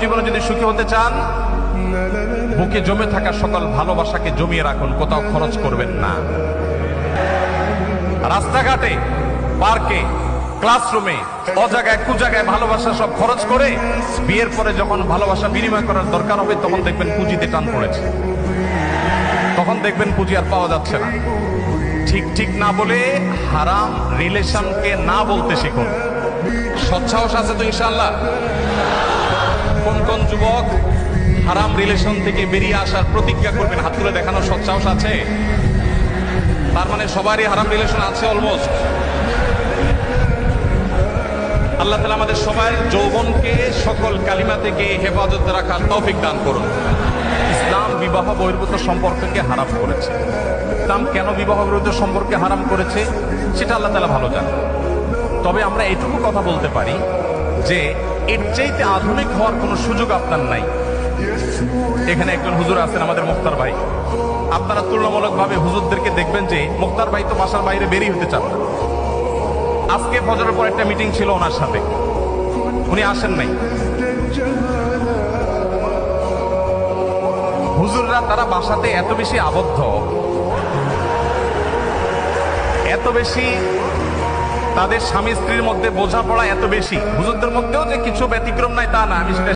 জীবনে যদি সুখী হতে চান, বুকে জমে থাকা সকল ভালোবাসাকে জমিয়ে রাখুন, কোথাও খরচ করবেন না। রাস্তাঘাটে, পার্কে, ক্লাসরুমে, অজায়গায় কুজায়গায় ভালোবাসা সব খরচ করে বিয়ের পরে যখন ভালোবাসা বিনিময় করার দরকার হবে তখন দেখবেন পুঁজিতে টান পড়েছে, তখন দেখবেন পুঁজি আর পাওয়া যাচ্ছে না। ঠিক ঠিক না বলে হারাম রিলেশনকে না বলতে শিখুন। সৎসাহস আছে তো ইনশাআল্লাহ? কোন কোন যুবক হারাম রিলেশন থেকে বেরিয়ে আসার প্রতিজ্ঞা করবেন? হাত তুলে দেখানোর সৎসাহস আছে? তার মানে সবারই হারাম রিলেশন আছে অলমোস্ট। আল্লাহ তাআলা আমাদের সবার যৌবনকে সকল কালিমা থেকে হেফাজতে রাখার তৌফিক দান করুন। ইসলাম বিবাহ বহির্ভূত সম্পর্ককে হারাম করেছে। ইসলাম কেন বিবাহ বহির্ভূত সম্পর্কে হারাম করেছে সেটা আল্লাহ তাআলা ভালো জানেন। তবে আমরা এটুকু কথা বলতে পারি যে এর চাইতে আধুনিক হওয়ার কোনো সুযোগ আপনার নাই। এখানে একজন হুজুর আছেন, আমাদের মুখতার ভাই। আপনারা তুলনামূলকভাবে হুজুরদেরকে দেখবেন যে মুখতার ভাই তো বাসার বাইরে বেরিয়ে হতে চান না। আজকে ফজরের পর একটা মিটিং ছিল ওনার সাথে, উনি আসেন নাই। হুজুররা তারা বাসাতে এত বেশি আবদ্ধ, এত বেশি তাদের স্বামী স্ত্রীর মধ্যে বোঝাপড়া এত বেশি, হুজুরদের মধ্যেও যে কিছু ব্যতিক্রম নাই তা না, আমি সেটা